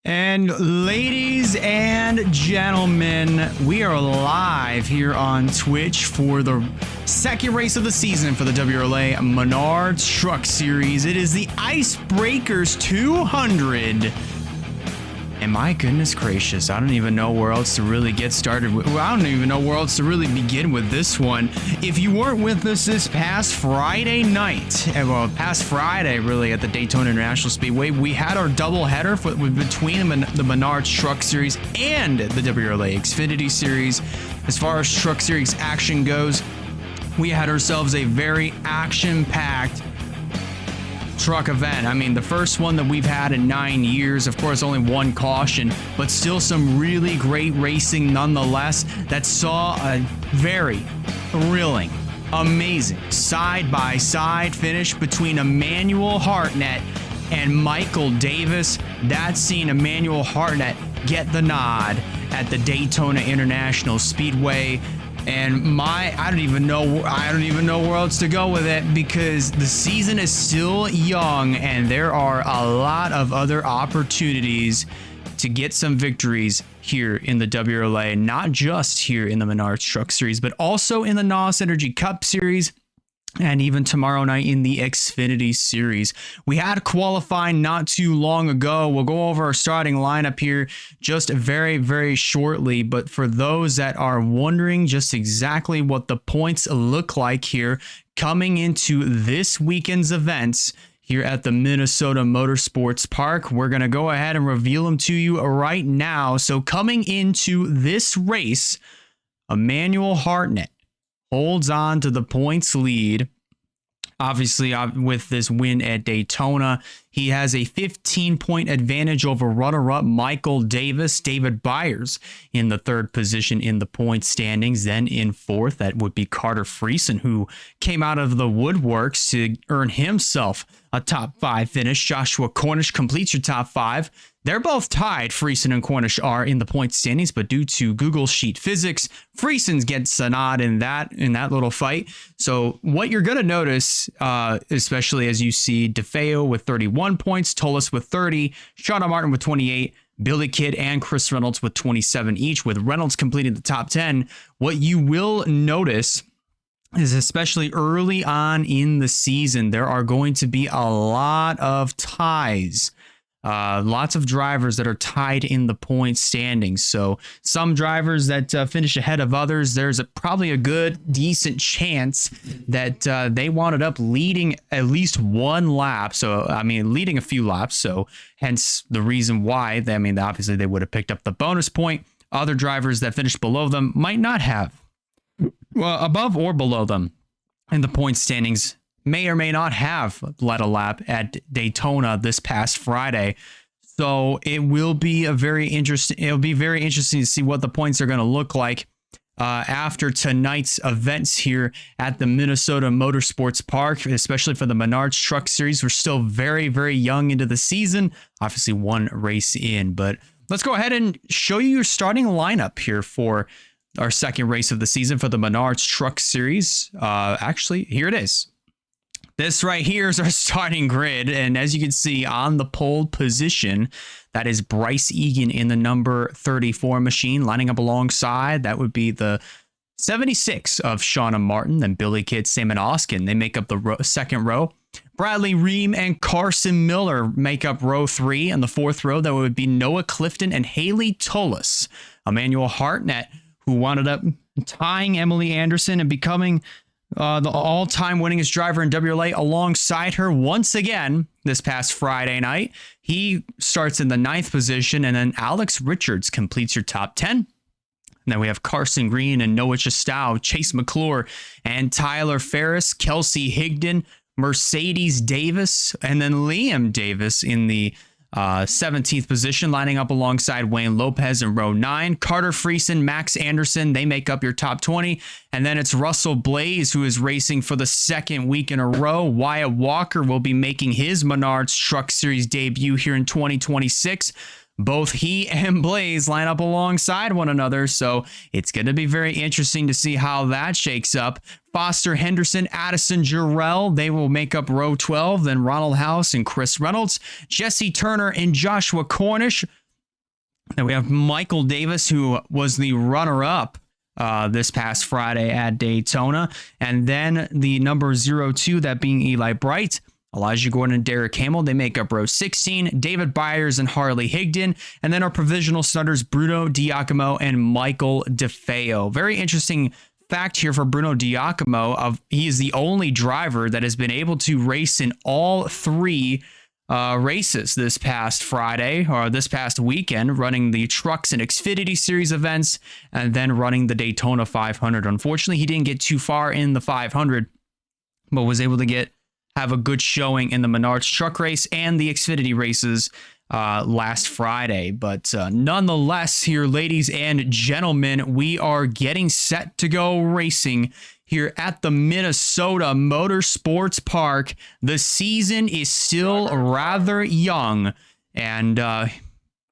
And ladies and gentlemen, we are live here on Twitch for the second race of the season for the WRLA Menard Truck Series. It is the Icebreakers 200. And my goodness gracious, I don't even know where else to really get started. I don't even know where else to really begin with this one. If you weren't with us this past Friday night, well, past Friday really at the Daytona International Speedway, we had our doubleheader between the Menard Truck Series and the WRLA Xfinity Series. As far as Truck Series action goes, we had ourselves a very action-packed truck event. I mean, the first one that we've had in 9 years, of course, only one caution, but still some really great racing nonetheless that saw a very thrilling, amazing side-by-side finish between Emmanuel Hartnett and Michael Davis. That's seen Emmanuel Hartnett get the nod at the Daytona International Speedway. And I don't even know where else to go with it, because the season is still young and there are a lot of other opportunities to get some victories here in the WRLA, not just here in the Menard Truck Series, but also in the NOS Energy Cup Series, and even tomorrow night in the Xfinity Series. We had qualifying not too long ago. We'll go over our starting lineup here just very, very shortly. But for those that are wondering just exactly what the points look like here coming into this weekend's events here at the Minnesota Motorsports Park, we're going to go ahead and reveal them to you right now. So coming into this race, Emmanuel Hartnett holds on to the points lead. Obviously, with this win at Daytona, he has a 15-point advantage over runner-up Michael Davis. David Byers in the third position in the point standings. Then in fourth, that would be Carter Friesen, who came out of the woodworks to earn himself a top 5 finish. Joshua Cornish completes your top 5. They're both tied. Friesen and Cornish are in the point standings, but due to Google Sheet physics, Friesen gets a nod in that little fight. So what you're going to notice, especially as you see DeFeo with 31 points, Tolis with 30, Shauna Martin with 28, Billy Kidd and Chris Reynolds with 27 each, with Reynolds completing the top 10. What you will notice is, especially early on in the season, there are going to be a lot of ties. Lots of drivers that are tied in the point standings. So some drivers that finish ahead of others, there's probably a good, decent chance that they wound up leading at least one lap. So, I mean, leading a few laps. So hence the reason why, obviously they would have picked up the bonus point. Other drivers that finished below them might not have. Well, above or below them in the point standings may or may not have led a lap at Daytona this past Friday. So it will be very interesting to see what the points are going to look like after tonight's events here at the Minnesota Motorsports Park, especially for the Menard Truck Series. We're still very, very young into the season, obviously one race in, but let's go ahead and show you your starting lineup here for our second race of the season for the Menard Truck Series. Actually, here it is. This right here is our starting grid, and as you can see on the pole position, that is Bryce Egan in the number 34 machine, lining up alongside. That would be the 76 of Shauna Martin, then Billy Kidd, Simon Oskin. They make up the second row. Bradley Ream and Carson Miller make up row 3, and the fourth row, that would be Noah Clifton and Haley Tolis. Emmanuel Hartnett, who wound up tying Emily Anderson and becoming the all-time winningest driver in WRLA alongside her once again this past Friday night. He starts in the 9th position, and then Alex Richards completes your top 10. And then we have Carson Green and Noah Chastow, Chase McClure and Tyler Ferris, Kelsey Higdon, Mercedes Davis, and then Liam Davis in the 17th position, lining up alongside Wayne Lopez in row 9. Carter Friesen, Max Anderson, they make up your top 20. And then it's Russell Blaze, who is racing for the second week in a row. Wyatt Walker will be making his Menards Truck Series debut here in 2026. Both he and Blaze line up alongside one another, so it's going to be very interesting to see how that shakes up. Foster Henderson, Addison Jarrell, they will make up row 12. Then Ronald House and Chris Reynolds, Jesse Turner and Joshua Cornish Then we have Michael Davis, who was the runner-up this past Friday at Daytona. And then the number 02, that being Eli Bright. Elijah Gordon and Derek Hamill, they make up row 16. David Byers and Harley Higdon. And then our provisional starters, Bruno Diacomo and Michael DeFeo. Very interesting fact here for Bruno Diacomo. He is the only driver that has been able to race in all three races this past Friday, or this past weekend, running the Trucks and Xfinity Series events and then running the Daytona 500. Unfortunately, he didn't get too far in the 500, but was able to have a good showing in the Menards truck race and the Xfinity races last Friday. But nonetheless, here, ladies and gentlemen, we are getting set to go racing here at the Minnesota Motorsports Park. The season is still rather young, and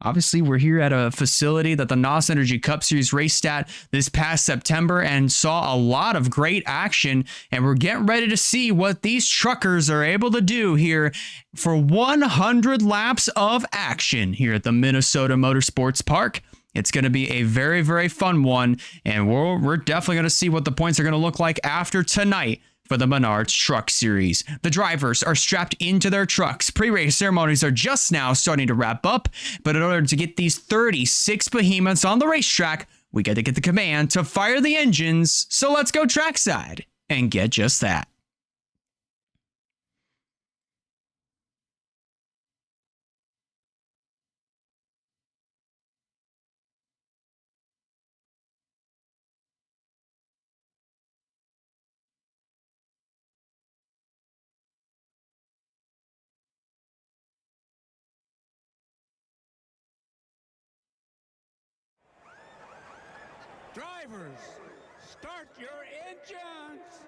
obviously we're here at a facility that the NOS Energy Cup Series raced at this past September and saw a lot of great action, and we're getting ready to see what these truckers are able to do here for 100 laps of action here at the Minnesota Motorsports Park. It's going to be a very, very fun one, and we're definitely going to see what the points are going to look like after tonight for the Menards Truck Series. The drivers are strapped into their trucks. Pre-race ceremonies are just now starting to wrap up, but in order to get these 36 behemoths on the racetrack, we got to get the command to fire the engines. So let's go trackside and get just that. Drivers, start your engines!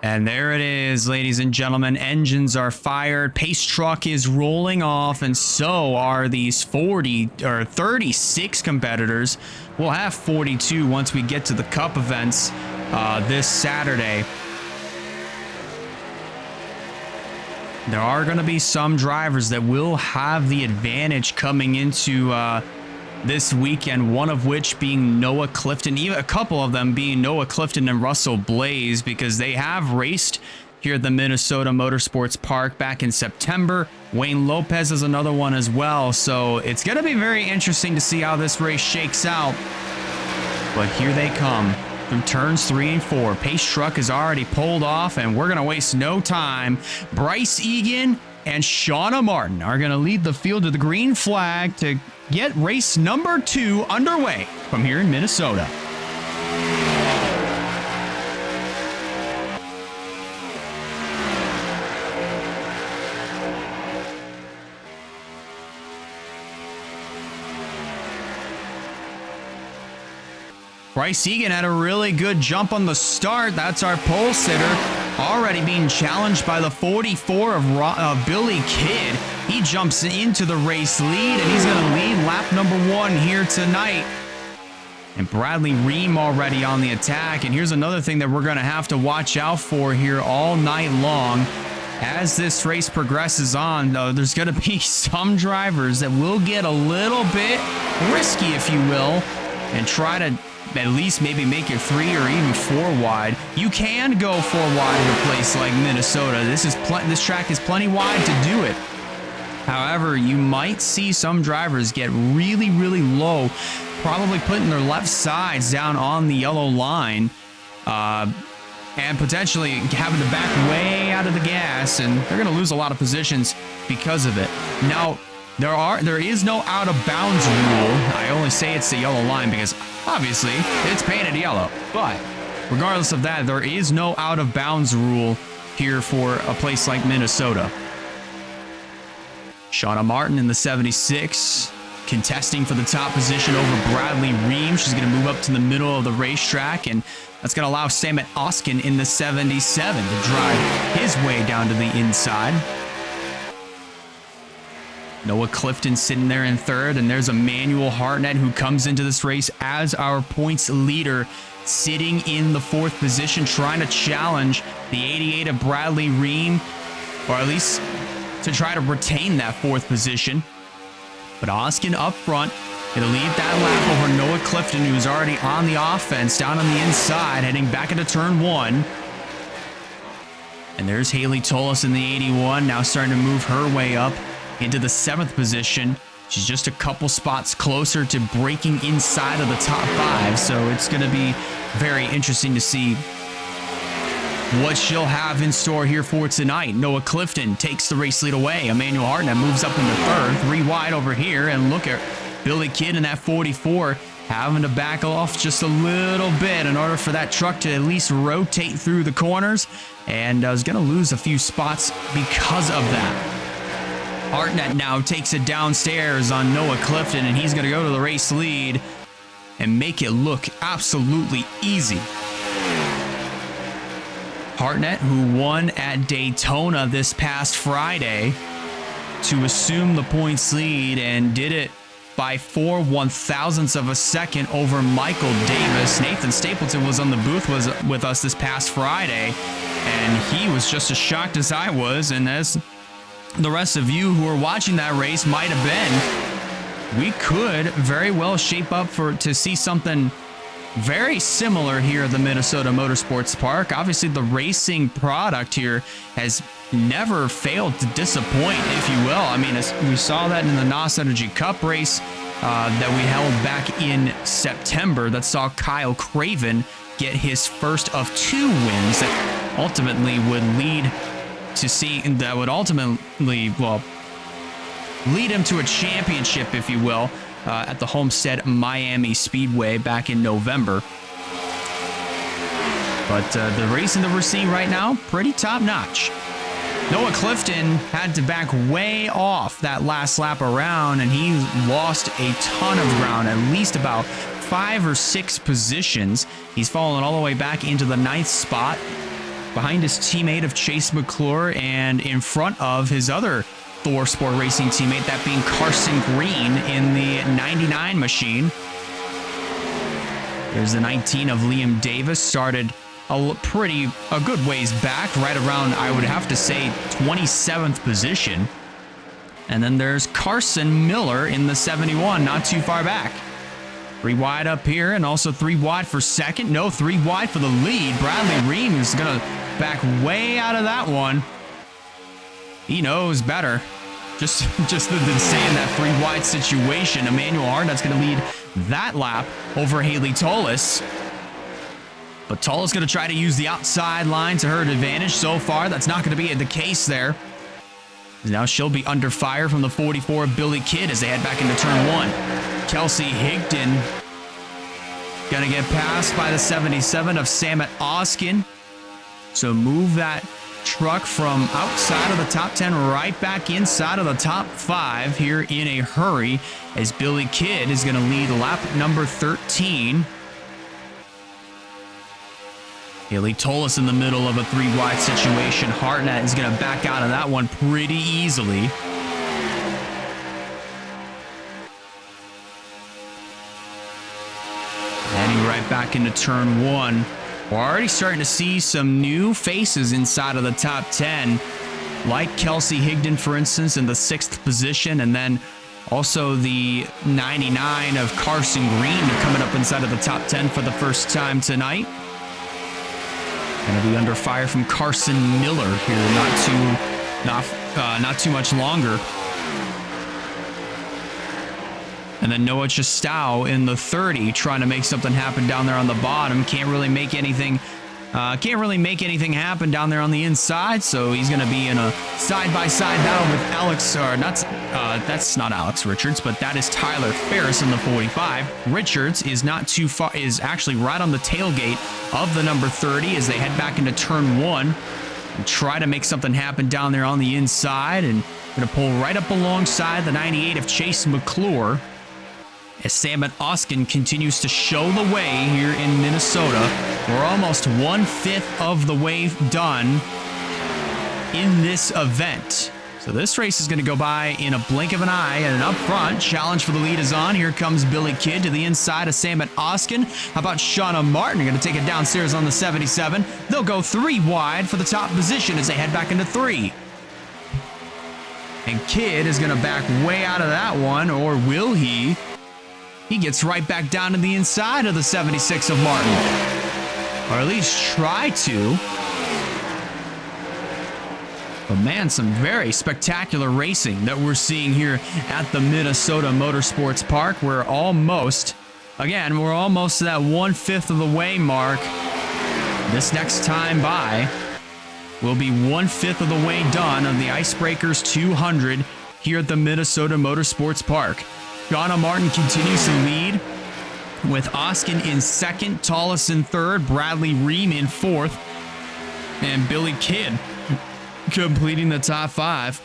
And there it is, ladies and gentlemen. Engines are fired. Pace truck is rolling off, and so are these 36 competitors. We'll have 42 once we get to the Cup events this Saturday. There are going to be some drivers that will have the advantage coming into this weekend, one of which being Noah Clifton, even a couple of them being Noah Clifton and Russell Blaze, because they have raced here at the Minnesota Motorsports Park back in September. Wayne Lopez is another one as well, so it's going to be very interesting to see how this race shakes out. But here they come through turns 3 and 4. Pace truck is already pulled off, and we're going to waste no time. Bryce Egan and Shauna Martin are going to lead the field to the green flag to get race number 2 underway from here in Minnesota. Bryce Egan had a really good jump on the start. That's our pole sitter, already being challenged by the 44 of Billy Kidd. He jumps into the race lead, and he's going to lead lap number 1 here tonight. And Bradley Ream already on the attack. And here's another thing that we're going to have to watch out for here all night long. As this race progresses on, though, there's going to be some drivers that will get a little bit risky, if you will, and try to at least maybe make it 3 or even 4 wide. You can go 4 wide in a place like Minnesota. This track is plenty wide to do it. However, you might see some drivers get really, really low, probably putting their left sides down on the yellow line, and potentially having to back way out of the gas, and they're going to lose a lot of positions because of it. Now, there is no out of bounds rule. I only say it's the yellow line because obviously it's painted yellow. But regardless of that, there is no out of bounds rule here for a place like Minnesota. Shauna Martin in the 76, contesting for the top position over Bradley Ream. She's going to move up to the middle of the racetrack, and that's going to allow Samet Oskin in the 77 to drive his way down to the inside. Noah Clifton sitting there in third, and there's Emmanuel Hartnett, who comes into this race as our points leader, sitting in the 4th position, trying to challenge the 88 of Bradley Ream, or at least to try to retain that 4th position. But Oskin up front, going to lead that lap over Noah Clifton, who's already on the offense down on the inside, heading back into turn 1. And there's Haley Tolis in the 81, now starting to move her way up into the 7th position. She's just a couple spots closer to breaking inside of the top 5, so it's going to be very interesting to see what she'll have in store here for tonight. Noah Clifton takes the race lead away. Emmanuel Hartnett moves up into 3rd, 3 wide over here, and look at Billy Kidd in that 44 having to back off just a little bit in order for that truck to at least rotate through the corners, and is going to lose a few spots because of that. Hartnett now takes it downstairs on Noah Clifton, and he's going to go to the race lead and make it look absolutely easy. Hartnett, who won at Daytona this past Friday, to assume the points lead and did it by 4 1/1000ths of a second over Michael Davis. Nathan Stapleton was on the booth with us this past Friday, and he was just as shocked as I was, and as the rest of you who are watching that race might have been. We could very well shape up to see something very similar here at the Minnesota Motorsports Park. Obviously, the racing product here has never failed to disappoint, if you will. I mean, we saw that in the NOS Energy Cup race that we held back in September that saw Kyle Craven get his first of 2 wins that ultimately would lead him to a championship, if you will, at the Homestead Miami Speedway back in November. But the racing that we're seeing right now, pretty top-notch. Noah Clifton had to back way off that last lap around, and he lost a ton of ground, at least about 5 or 6 positions. He's fallen all the way back into the 9th spot, behind his teammate of Chase McClure and in front of his other Thor Sport Racing teammate, that being Carson Green in the 99 machine. There's the 19 of Liam Davis, started a good ways back, right around, I would have to say, 27th position. And then there's Carson Miller in the 71, not too far back. 3 wide up here, and also 3 wide for second. No, 3 wide for the lead. Bradley Ream is going to back way out of that one. He knows better. Just than saying that 3 wide situation. Emmanuel Hartnett's going to lead that lap over Haley Tolis. But Tolis going to try to use the outside line to her advantage. So far, that's not going to be the case there. Now she'll be under fire from the 44 of Billy Kidd as they head back into turn 1. Kelsey Higdon going to get passed by the 77 of Samet Oskin. So move that truck from outside of the top 10 right back inside of the top 5 here in a hurry, as Billy Kidd is going to lead lap number 13. Haley Tolis in the middle of a 3 wide situation. Hartnett is going to back out of that one pretty easily. Heading right back into turn 1. We're already starting to see some new faces inside of the top 10, like Kelsey Higdon, for instance, in the 6th position, and then also the 99 of Carson Green coming up inside of the top 10 for the first time tonight. Going to be under fire from Carson Miller here, not too much longer. And then Noah Chastow in the 30, trying to make something happen down there on the bottom. Can't really make anything happen down there on the inside. So he's going to be in a side-by-side battle with that's not Alex Richards, but that is Tyler Ferris in the 45. Richards is not too far, is actually right on the tailgate of the number 30 as they head back into turn 1 and try to make something happen down there on the inside, and going to pull right up alongside the 98 of Chase McClure as Samet Oskin continues to show the way here in Minnesota. We're almost 1/5 of the way done in this event. So this race is going to go by in a blink of an eye, and up front, challenge for the lead is on. Here comes Billy Kidd to the inside of Samet Oskin. How about Shauna Martin? Going to take it downstairs on the 77. They'll go 3 wide for the top position as they head back into 3. And Kidd is going to back way out of that one, or will he? He gets right back down to the inside of the 76 of Martin. Or at least try to. But man, some very spectacular racing that we're seeing here at the Minnesota Motorsports Park. We're almost to that 1/5 of the way mark. This next time by will be 1/5 of the way done on the Icebreakers 200 here at the Minnesota Motorsports Park. Shauna Martin continues to lead with Oskin in second, Tolles in third, Bradley Ream in fourth, and Billy Kidd completing the top 5.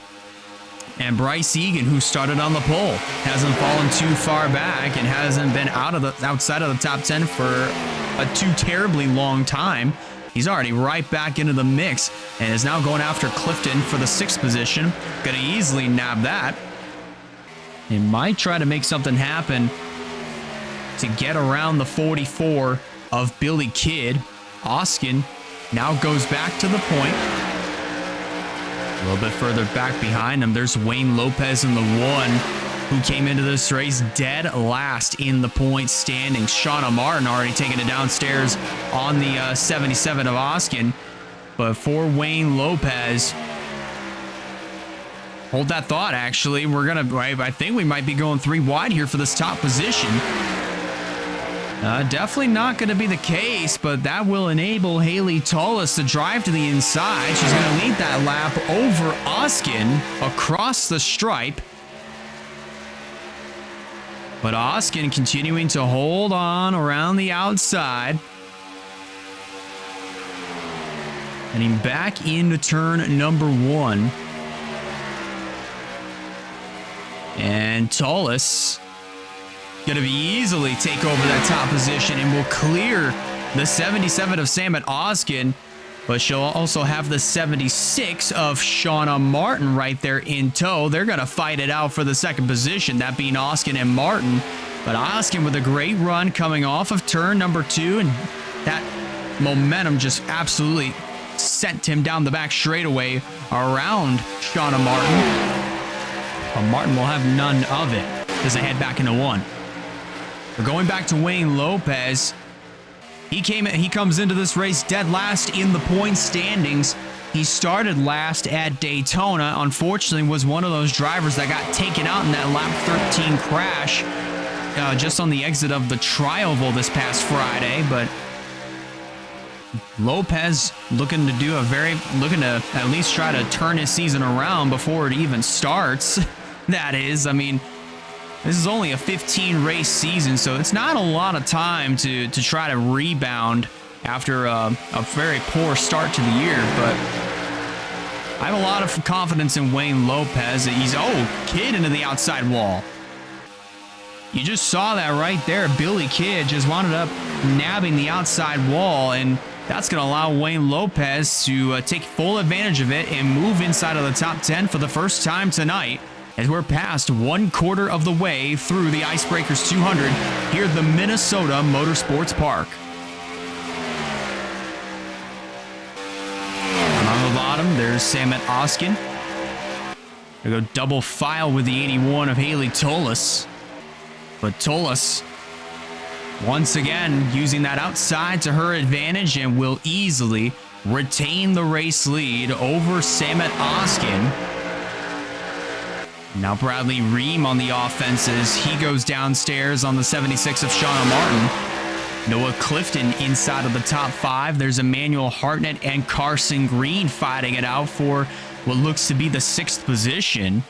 And Bryce Egan, who started on the pole, hasn't fallen too far back and hasn't been outside of the top 10 for a too terribly long time. He's already right back into the mix and is now going after Clifton for the 6th position. Gonna easily nab that. He might try to make something happen to get around the 44 of Billy Kidd. Oskin now goes back to the point. A little bit further back behind him, there's Wayne Lopez in the 1, who came into this race dead last in the point standings. Shauna Martin already taking it downstairs on the 77 of Oskin. But for Wayne Lopez, hold that thought, actually. I think we might be going 3 wide here for this top position. Definitely not going to be the case, but that will enable Haley Tolles to drive to the inside. She's going to lead that lap over Oskin across the stripe. But Oskin continuing to hold on around the outside. Heading back into turn number 1. And Tolles going to be easily take over that top position and will clear the 77 of Sam at Oskin. But she'll also have the 76 of Shauna Martin right there in tow. They're going to fight it out for the 2nd position, that being Oskin and Martin. But Oskin with a great run coming off of turn number 2, and that momentum just absolutely sent him down the back straightaway around Shauna Martin. But Martin will have none of it as they head back into 1. We're going back to Wayne Lopez. He comes into this race dead last in the point standings. He started last at Daytona. Unfortunately, was one of those drivers that got taken out in that lap 13 crash just on the exit of the Trioval this past Friday. But Lopez looking to at least try to turn his season around before it even starts. That is, I mean, this is only a 15 race season, so it's not a lot of time to try to rebound after a very poor start to the year. But I have a lot of confidence in Wayne Lopez. Kidd into the outside wall. You just saw that right there. Billy Kidd just wound up nabbing the outside wall, and that's going to allow Wayne Lopez to take full advantage of it and move inside of the top 10 for the first time tonight, as we're past 1/4 of the way through the Icebreakers 200 here at the Minnesota Motorsports Park. And on the bottom, there's Sam at Oskin. They go double file with the 81 of Haley Tolles. But Tolles, once again, using that outside to her advantage and will easily retain the race lead over Samet Oskin. Now Bradley Ream on the offenses. He goes downstairs on the 76 of Shauna Martin. Noah Clifton inside of the top 5. There's Emmanuel Hartnett and Carson Green fighting it out for what looks to be the 6th position.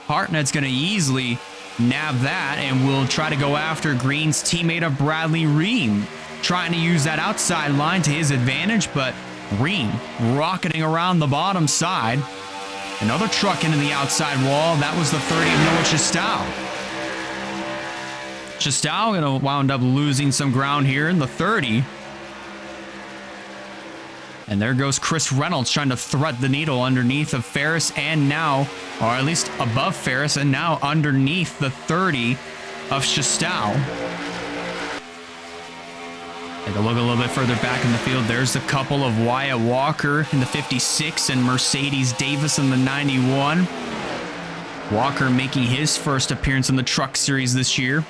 Hartnett's going to easily nab that and will try to go after Green's teammate of Bradley Ream, trying to use that outside line to his advantage, but Ream rocketing around the bottom side. Another truck into the outside wall. That was the 30 of Noah Chastal. Chastal going to wound up losing some ground here in the 30. And there goes Chris Reynolds trying to thread the needle underneath of Ferris, and now, or at least above Ferris, and now underneath the 30 of Chastal. Take a look a little bit further back in the field. There's a couple of Wyatt Walker in the 56 and Mercedes Davis in the 91. Walker making his first appearance in the Truck Series this year.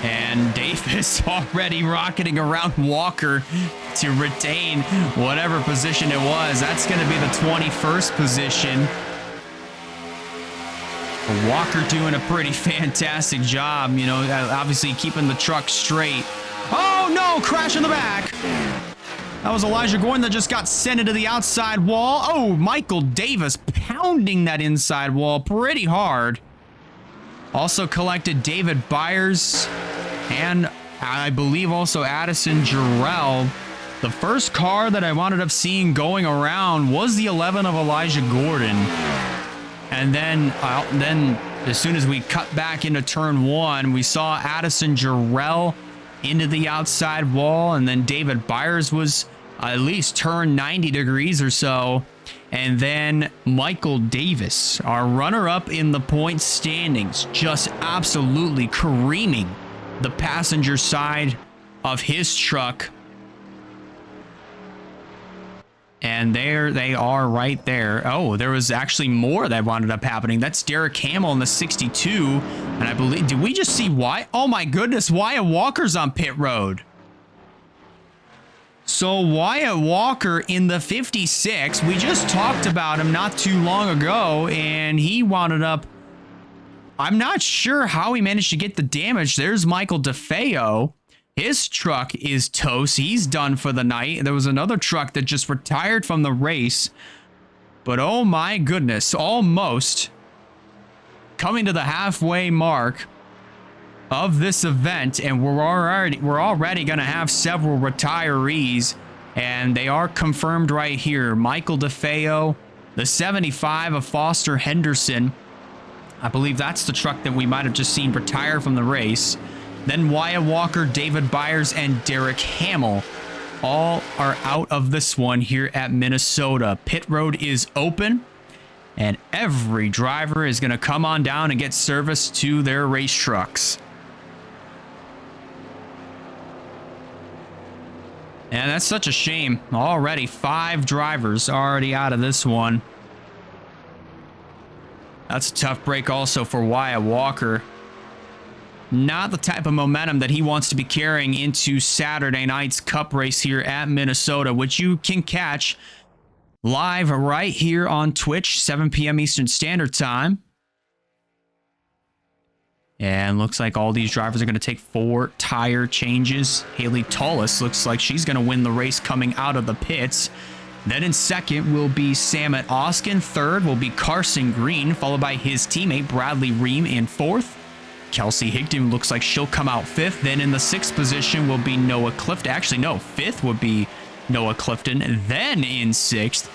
And Davis already rocketing around Walker to retain whatever position it was. That's going to be the 21st position. Walker doing a pretty fantastic job, you know, obviously keeping the truck straight. Oh no, crash in the back. That was Elijah Gordon that just got sent into the outside wall. Oh, Michael Davis pounding that inside wall pretty hard. Also collected David Byers and I believe also Addison Jarrell. The first car that I wound up seeing going around was the 11 of Elijah Gordon. And then as soon as we cut back into turn 1, we saw Addison Jarrell into the outside wall. And then David Byers was at least turned 90 degrees or so. And then Michael Davis, our runner-up in the point standings, just absolutely careening the passenger side of his truck. And there they are right there. Oh, there was actually more that wound up happening. That's Derek Hamill in the 62. And I believe, did we just see Wyatt? Oh my goodness, Wyatt Walker's on pit road. So Wyatt Walker in the 56, we just talked about him not too long ago, and he wound up, I'm not sure how he managed to get the damage. There's Michael DeFeo. His truck is toast. He's done for the night. There was another truck that just retired from the race. But oh my goodness, almost coming to the halfway mark of this event, and we're already going to have several retirees, and they are confirmed right here. Michael DeFeo, the 75 of Foster Henderson. I believe that's the truck that we might have just seen retire from the race. Then Wyatt Walker, David Byers, and Derek Hamill all are out of this one here at Minnesota. Pit road is open, and every driver is going to come on down and get service to their race trucks. And that's such a shame. Already 5 drivers already out of this one. That's a tough break also for Wyatt Walker. Not the type of momentum that he wants to be carrying into Saturday night's Cup race here at Minnesota, which you can catch live right here on Twitch, 7 p.m. Eastern Standard Time. And looks like all these drivers are going to take 4 tire changes. Haley Tullis looks like she's going to win the race coming out of the pits. Then in second will be Samet Oskin. Third will be Carson Green, followed by his teammate Bradley Ream in fourth. Kelsey Higdon looks like she'll come out fifth. Then in the 6th position will be Noah Clifton. Actually, no, 5th would be Noah Clifton. Then in 6th,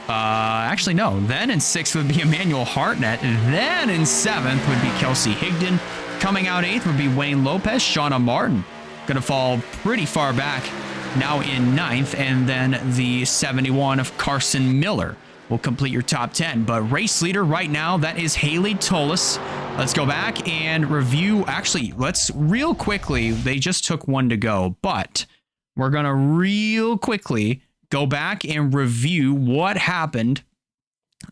then in 6th would be Emmanuel Hartnett. Then in 7th would be Kelsey Higdon. Coming out 8th would be Wayne Lopez. Shauna Martin going to fall pretty far back now in 9th. And then the 71 of Carson Miller will complete your top 10. But race leader right now, that is Haley Tullis. Let's go back and review. Actually, let's real quickly. They just took one to go, but we're going to real quickly go back and review what happened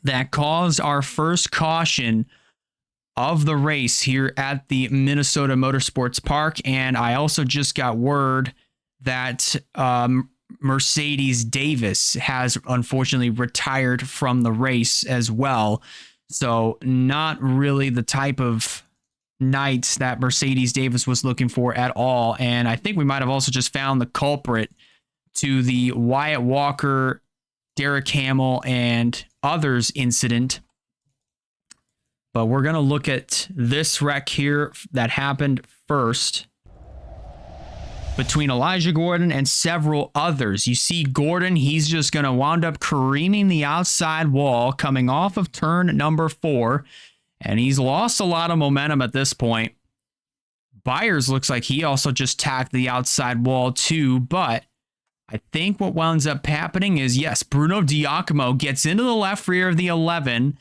that caused our first caution of the race here at the Minnesota Motorsports Park. And I also just got word that Mercedes Davis has unfortunately retired from the race as well. So not really the type of nights that Mercedes Davis was looking for at all. And I think we might have also just found the culprit to the Wyatt Walker, Derek Hamill, and others incident. But we're going to look at this wreck here that happened first between Elijah Gordon and several others. You see Gordon, he's just going to wound up careening the outside wall coming off of turn number 4, and he's lost a lot of momentum at this point. Byers looks like he also just tacked the outside wall too, but I think what winds up happening is, yes, Bruno Diacomo gets into the left rear of the 11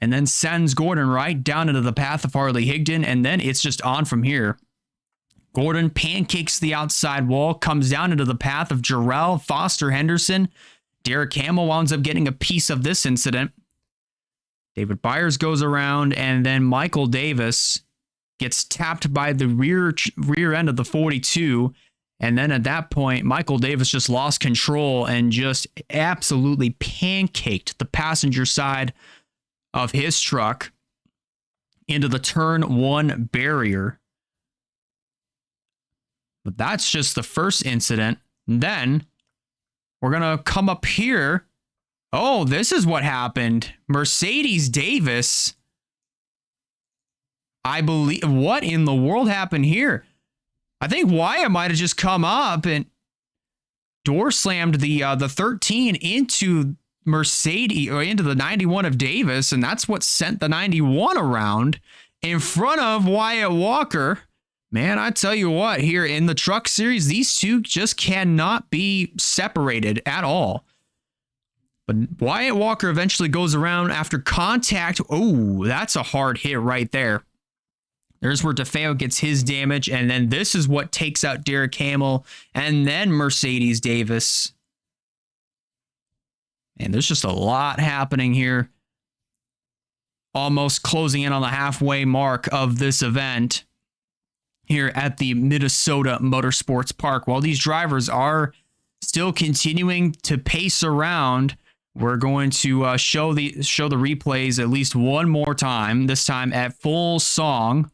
and then sends Gordon right down into the path of Harley Higdon, and then it's just on from here. Gordon pancakes the outside wall, comes down into the path of Jarrell, Foster Henderson. Derek Hamill winds up getting a piece of this incident. David Byers goes around, and then Michael Davis gets tapped by the rear end of the 42. And then at that point, Michael Davis just lost control and just absolutely pancaked the passenger side of his truck into the turn 1 barrier. But that's just the first incident. And then we're going to come up here. Oh, this is what happened. Mercedes Davis, I believe. What in the world happened here? I think Wyatt might have just come up and door slammed the 13 into Mercedes, or into the 91 of Davis, and that's what sent the 91 around in front of Wyatt Walker. Man, I tell you what, here in the truck series, these two just cannot be separated at all. But Wyatt Walker eventually goes around after contact. Oh, that's a hard hit right there. There's where DeFeo gets his damage, and then this is what takes out Derek Hamill, and then Mercedes Davis. And there's just a lot happening here. Almost closing in on the halfway mark of this event here at the Minnesota Motorsports Park. While these drivers are still continuing to pace around, we're going to show the replays at least one more time, this time at full song.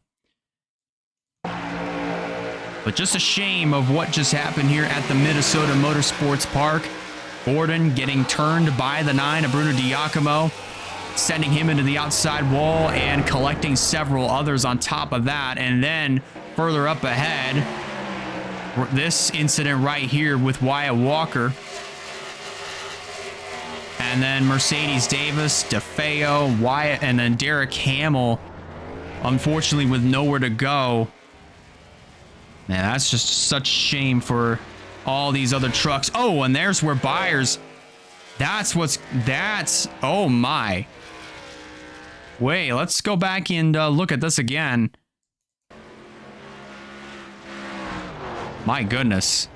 But just a shame of what just happened here at the Minnesota Motorsports Park. Gordon getting turned by the 9 of Bruno Giacomo, sending him into the outside wall and collecting several others on top of that. And then further up ahead, this incident right here with Wyatt Walker. And then Mercedes Davis, DeFeo, Wyatt, and then Derek Hamill, unfortunately with nowhere to go. Man, that's just such a shame for all these other trucks. Oh, and there's where Byers. Oh my. Wait, let's go back and look at this again. My goodness.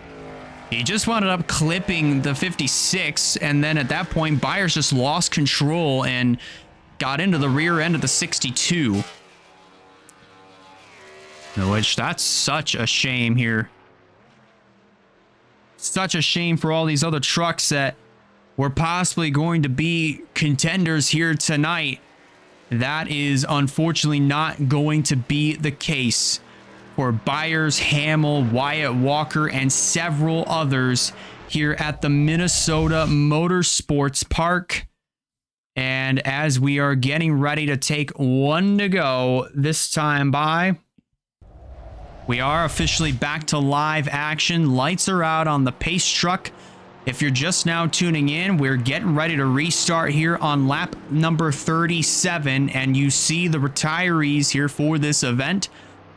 He just wound up clipping the 56, and then at that point, Byers just lost control and got into the rear end of the 62. Which, that's such a shame here. Such a shame for all these other trucks that were possibly going to be contenders here tonight. That is unfortunately not going to be the case for Byers, Hamill, Wyatt Walker, and several others here at the Minnesota Motorsports Park. And as we are getting ready to take one to go this time by, we are officially back to live action. Lights are out on the pace truck. If you're just now tuning in, we're getting ready to restart here on lap number 37, and you see the retirees here for this event.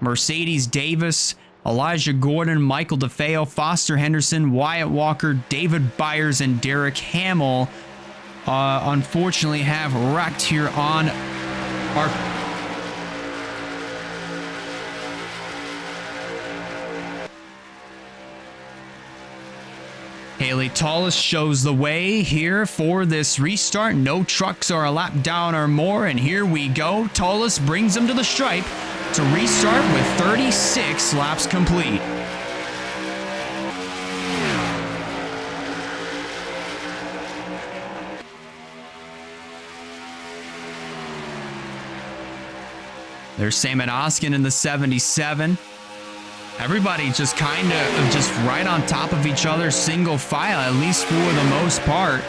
Mercedes Davis, Elijah Gordon, Michael DeFeo, Foster Henderson, Wyatt Walker, David Byers, and Derek Hamill unfortunately have wrecked here on our... Haley Tullis shows the way here for this restart. No trucks are a lap down or more, and here we go. Tullis brings them to the stripe to restart with 36 laps complete. There's Sam and Oskin in the 77. Everybody just kind of just right on top of each other, single file, at least for the most part.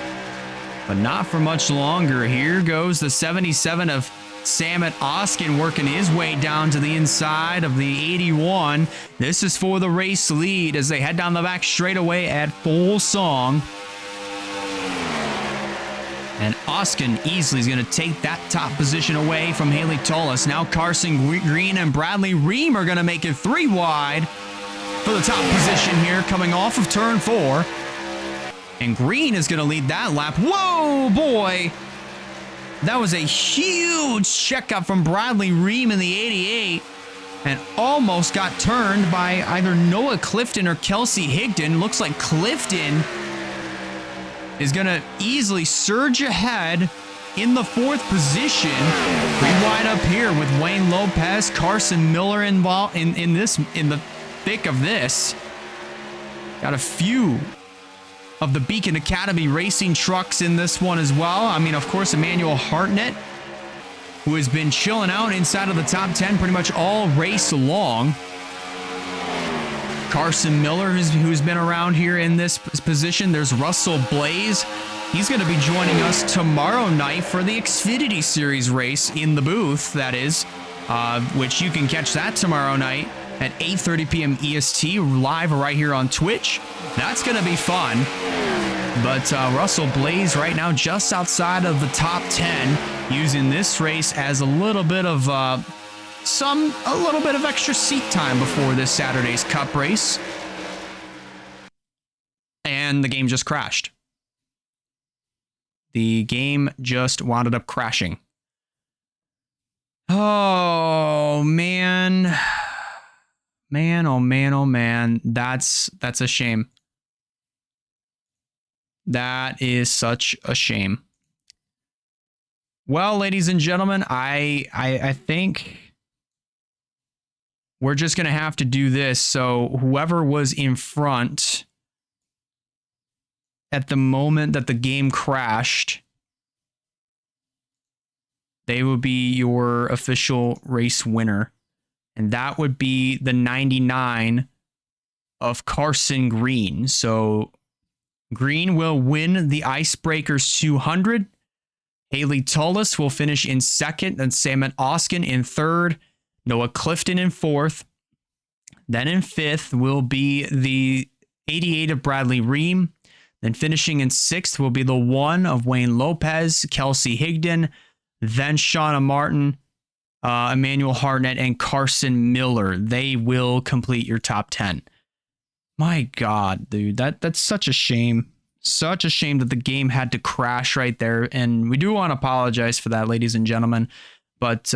But not for much longer. Here goes the 77 of Samet Oskin working his way down to the inside of the 81. This is for the race lead as they head down the back straightaway at full song. And Oskin easily is going to take that top position away from Haley Tullis. Now Carson Green and Bradley Ream are going to make it 3 wide for the top position here coming off of turn 4. And Green is going to lead that lap. Whoa, boy. That was a huge checkup from Bradley Ream in the 88 and almost got turned by either Noah Clifton or Kelsey Higdon. Looks like Clifton is going to easily surge ahead in the 4th position. Pretty wide up here with Wayne Lopez, Carson Miller involved in the thick of this. Got a few of the Beacon Academy racing trucks in this one as well. I mean, of course, Emmanuel Hartnett, who has been chilling out inside of the top 10 pretty much all race long. Carson Miller, who's been around here in this position. There's Russell Blaze. He's going to be joining us tomorrow night for the Xfinity Series race in the booth, that is, which you can catch that tomorrow night at 8:30 p.m. EST, live right here on Twitch. That's going to be fun. But Russell Blaze right now just outside of the top 10, using this race as a little bit of extra seat time before this Saturday's Cup race. And the game just crashed. The game just wound up crashing. Oh, man. Man, oh, man, oh, man. That's a shame. That is such a shame. Well, ladies and gentlemen, I think we're just going to have to do this. So whoever was in front at the moment that the game crashed, they would be your official race winner. And that would be the 99 of Carson Green. So Green will win the Icebreakers 200. Haley Tullis will finish in second, and Salmon Oskin in third. Noah Clifton in fourth. Then in fifth will be the 88 of Bradley Ream. Then finishing in sixth will be the 1 of Wayne Lopez, Kelsey Higdon, then Shauna Martin, Emmanuel Hartnett, and Carson Miller. They will complete your top 10. My God, dude, that's such a shame. Such a shame that the game had to crash right there. And we do want to apologize for that, ladies and gentlemen. But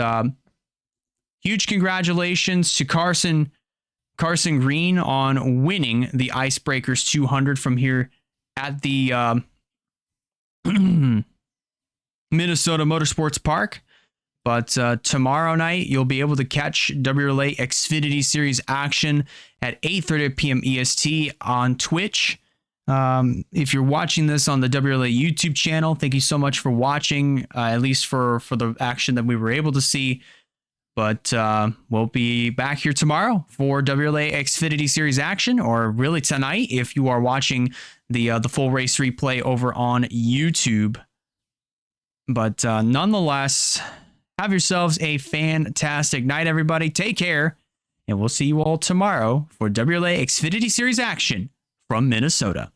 huge congratulations to Carson Green on winning the Icebreakers 200 from here at the Minnesota Motorsports Park. But tomorrow night, you'll be able to catch WRLA Xfinity Series action at 8:30 p.m. EST on Twitch. If you're watching this on the WRLA YouTube channel, thank you so much for watching, at least for the action that we were able to see. But we'll be back here tomorrow for WRLA Xfinity Series action, or really tonight if you are watching the full race replay over on YouTube. But nonetheless, have yourselves a fantastic night, everybody. Take care, and we'll see you all tomorrow for WRLA Xfinity Series action from Minnesota.